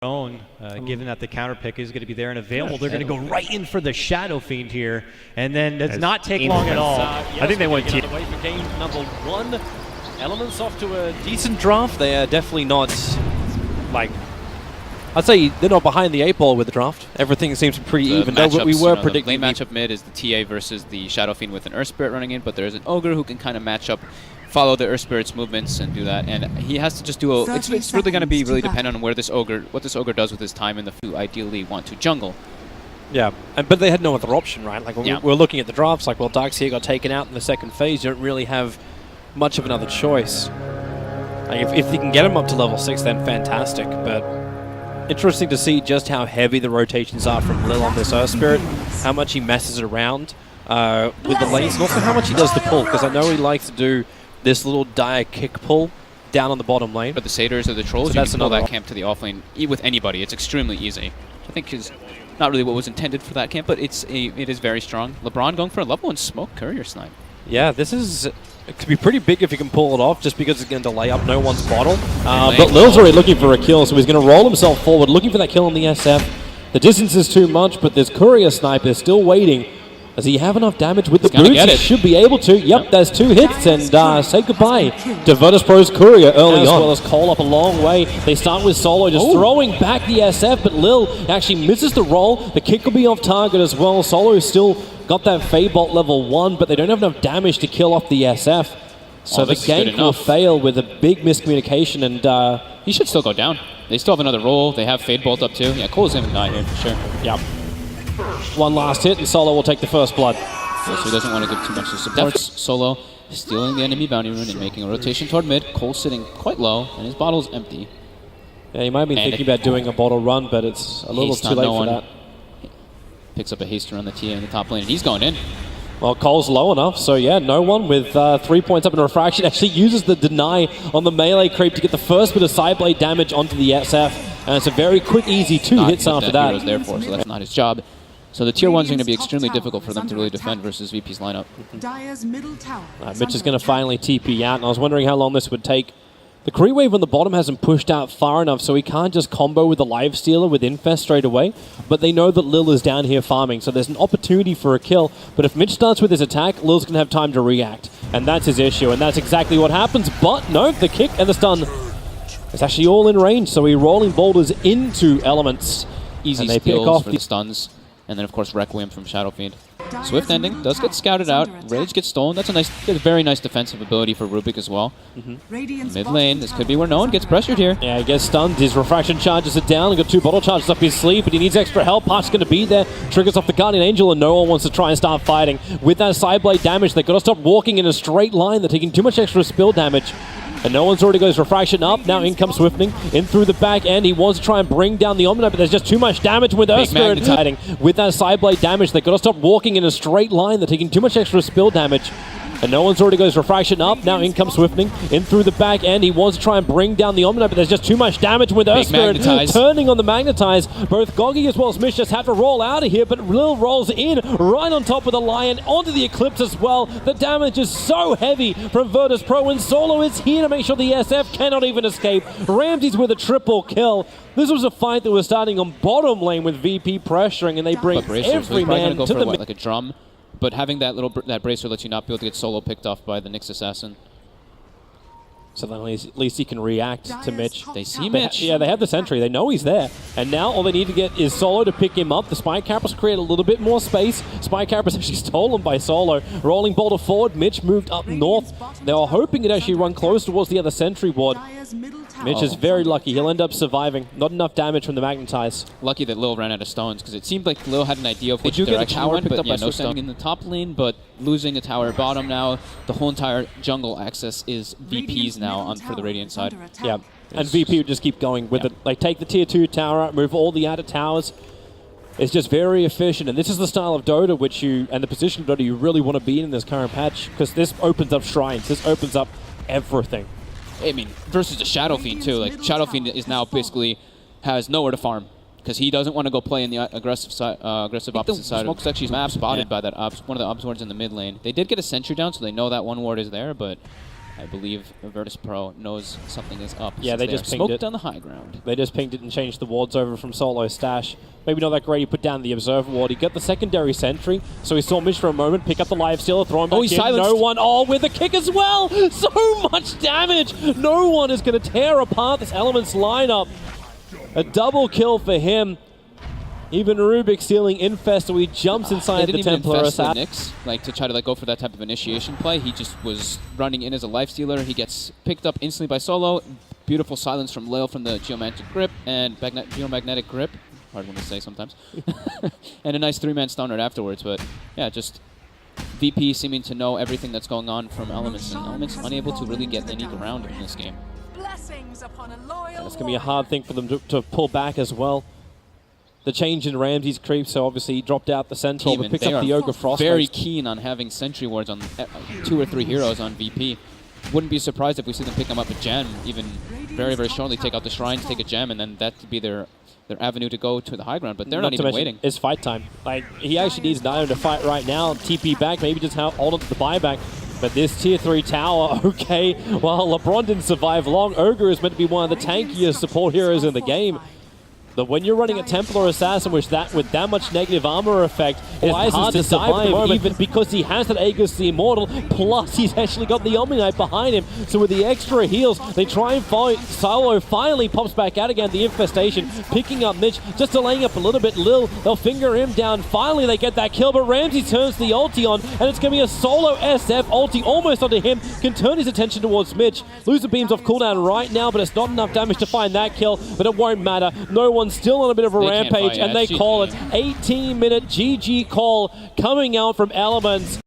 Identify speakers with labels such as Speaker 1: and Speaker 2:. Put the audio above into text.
Speaker 1: own, given that the counter pick is going to be there and available. They're going to go right in for the Shadow Fiend here, and then does not take long at all.
Speaker 2: Yes,
Speaker 1: I think they went
Speaker 2: away for game number 1. Elements off to a decent draft. They are definitely not, like, I'd say they're not behind the 8 ball with the draft. Everything seems pretty even. Though we were predicting
Speaker 3: the lane matchup mid is the TA versus the Shadow Fiend with an Earth Spirit running in, but there's an Ogre who can kind of match up, follow the Earth Spirit's movements and do that. And he has to just do a. It's really going to be really dependent on where this Ogre, what this Ogre does with his time in the field. Ideally, want to jungle.
Speaker 2: Yeah, but they had no other option, right? Like when we're looking at the drafts, like, well, Darkseer got taken out in the second phase. You don't really have much of another choice. Like if you can get him up to level 6, then fantastic. But interesting to see just how heavy the rotations are from Lil on this Earth Spirit, how much he messes around with the lanes, and also how much he does the pull, because I know he likes to do this little dire kick pull down on the bottom lane.
Speaker 3: But the Satyrs or the Trolls, so you can pull that camp to the offlane with anybody. It's extremely easy. I think is not really what was intended for that camp, but it is very strong. LeBron going for a level 1 smoke courier snipe.
Speaker 2: Yeah, this is... It could be pretty big if you can pull it off, just because it's going to delay up no one's bottle. But Lil's already looking for a kill, so he's going to roll himself forward, looking for that kill on the SF. The distance is too much, but there's Courier Sniper still waiting. Does he have enough damage with the boots? He should be able to. Yep, there's 2 hits, and say goodbye to Virtus.pro's Courier early on. As well as Cole up a long way. They start with Solo just throwing back the SF, but Lil actually misses the roll. The kick will be off target as well. Solo still got that Feybolt level 1, but they don't have enough damage to kill off the SF. So the gank will fail with a big miscommunication, and
Speaker 3: he should still go down. They still have another roll. They have Fadebolt up too. Yeah, Cole's going to die here for sure.
Speaker 2: Yep. One last hit, and Solo will take the first blood.
Speaker 3: Yeah, so he doesn't want to give too much support. Solo stealing the enemy bounty rune and making a rotation toward mid. Cole sitting quite low, and his bottle's empty.
Speaker 2: Yeah, he might have been thinking about doing a bottle run, but it's a little too late for that.
Speaker 3: Picks up a haster on the TA in the top lane, and he's going in.
Speaker 2: Well, Cole's low enough, so yeah, no one with 3 points up in refraction actually uses the deny on the melee creep to get the first bit of sideblade damage onto the SF, and it's a very quick, easy 2 hits after that.
Speaker 3: Hero's there for, so that's not his job. So the tier 1's going to be extremely difficult for them to really defend versus VP's lineup.
Speaker 2: Mitch is going to finally TP out, and I was wondering how long this would take. The Kree wave on the bottom hasn't pushed out far enough, so he can't just combo with the Lifestealer with Infest straight away. But they know that Lil is down here farming, so there's an opportunity for a kill. But if Mitch starts with his attack, Lil's going to have time to react. And that's his issue, and that's exactly what happens. But no, the kick and the stun is actually all in range, so he's rolling boulders into Elements.
Speaker 3: Easy skills for the stuns. And then, of course, Requiem from Shadow Fiend. Swift ending does get scouted out. Rage gets stolen. That's a very nice defensive ability for Rubik as well. Mid lane, this could be where no one gets pressured here.
Speaker 2: Yeah, he gets stunned. His refraction charges it down. He got 2 bottle charges up his sleeve, but he needs extra help. Park's going to be there. Triggers off the Guardian Angel, and no one wants to try and start fighting. With that sideblade damage, they've got to stop walking in a straight line. They're taking too much extra spill damage. And no one's already got his refraction up. Now in comes Swiftning, in through the back end. He wants to try and bring down the Omni, but there's just too much damage with Earth Spirit fighting. With that sideblade damage, they've got to stop walking in a straight line. They're taking too much extra spill damage. And no one's already got his refraction up. Now in comes Swiftning, in through the back end. He wants to try and bring down the Omni, but there's just too much damage with Earth Spirit turning on the Magnetize. Both Goggy as well as Mish just have to roll out of here, but Lil rolls in right on top of the Lion, onto the Eclipse as well. The damage is so heavy from Virtus.pro, and Solo is here to make sure the SF cannot even escape. Ramsey's with a triple kill. This was a fight that was starting on bottom lane with VP pressuring, and they bring every man to the
Speaker 3: like a drum. But having that bracer lets you not be able to get solo picked off by the Nyx Assassin.
Speaker 2: So then at least he can react to Mitch.
Speaker 3: They see Mitch.
Speaker 2: Yeah, they have the sentry. They know he's there. And now all they need to get is Solo to pick him up. The Spike Cappers create a little bit more space. Spike Cappers actually stolen by Solo. Rolling boulder forward. Mitch moved up north. They were hoping it'd actually run close towards the other sentry ward. Mitch is very lucky. He'll end up surviving. Not enough damage from the Magnetize.
Speaker 3: Lucky that Lil ran out of stones, because it seemed like Lil had an idea of which direction he went, but yeah, no stone in the top lane, but losing a tower bottom now. The whole entire jungle access is VP's now for the Radiant side.
Speaker 2: Yeah, and VP would just keep going with it. Like, take the tier 2 tower out, move all the outer towers. It's just very efficient, and this is the style of Dota and the position of Dota you really want to be in this current patch, because this opens up shrines. This opens up everything.
Speaker 3: I mean, versus the Shadow Fiend too. Like, Shadow Fiend is now basically has nowhere to farm, because he doesn't want to go play in the aggressive side, opposite side. Smoke's actually map spotted by that one of the obs wards in the mid lane. They did get a sentry down, so they know that one ward is there, but I believe Virtus Pro knows something is up.
Speaker 2: Yeah,
Speaker 3: since
Speaker 2: they
Speaker 3: are
Speaker 2: just pinged
Speaker 3: smoked
Speaker 2: it.
Speaker 3: on the high ground.
Speaker 2: They just pinged it and changed the wards over from Solo Stash. Maybe not that great. He put down the Observer ward. He got the secondary sentry, so he saw Mitch for a moment, pick up the live stealer, throw him back
Speaker 3: he's
Speaker 2: in.
Speaker 3: silenced.
Speaker 2: No one. Oh, with the kick as well. So much damage. No one is going to tear apart this Elements lineup. A double kill for him. Even Rubik stealing Infest, so he jumps inside the Templar
Speaker 3: Assassin.
Speaker 2: Assassin.
Speaker 3: Like to try to go for that type of initiation play. He just was running in as a life stealer. He gets picked up instantly by Solo. Beautiful silence from Lil from the Geomantic Grip and Geomagnetic Grip. Hard one to say sometimes. And a nice 3-man stunner afterwards. But yeah, just VP seeming to know everything that's going on from Elements, and Elements unable to really get any ground in this game.
Speaker 4: Blessings upon a loyal
Speaker 2: It's going to be a hard thing for them to pull back as well. The change in Ramsey's creep, so obviously he dropped out the Centaur, but picks
Speaker 3: They
Speaker 2: up the
Speaker 3: are
Speaker 2: Ogre Frost.
Speaker 3: very keen on having sentry wards on 2 or 3 heroes on VP. Wouldn't be surprised if we see them pick them up a gem, even very, very shortly, take out the shrines, take a gem, and then that could be their avenue to go to the high ground, but they're not even waiting.
Speaker 2: It's fight time. Like, he actually needs Nio to fight right now, TP back, maybe just hold on to the buyback. But this tier 3 tower, okay, well, LeBron didn't survive long. Ogre is meant to be one of the tankiest support heroes in the game. But when you're running a Templar Assassin with that much negative armor effect, it's hard to survive, even because he has that Aegis the Immortal, plus he's actually got the Omni Knight behind him. So with the extra heals, they try and fight. Solo finally pops back out again, the Infestation, picking up Mitch, just delaying up a little bit. Lil, they'll finger him down. Finally, they get that kill, but Ramsey turns the ulti on, and it's going to be a Solo SF ulti almost onto him, can turn his attention towards Mitch. Loser beams off cooldown right now, but it's not enough damage to find that kill, but it won't matter. No one's still on a bit of a rampage, and they call it 18-minute GG call coming out from Elements.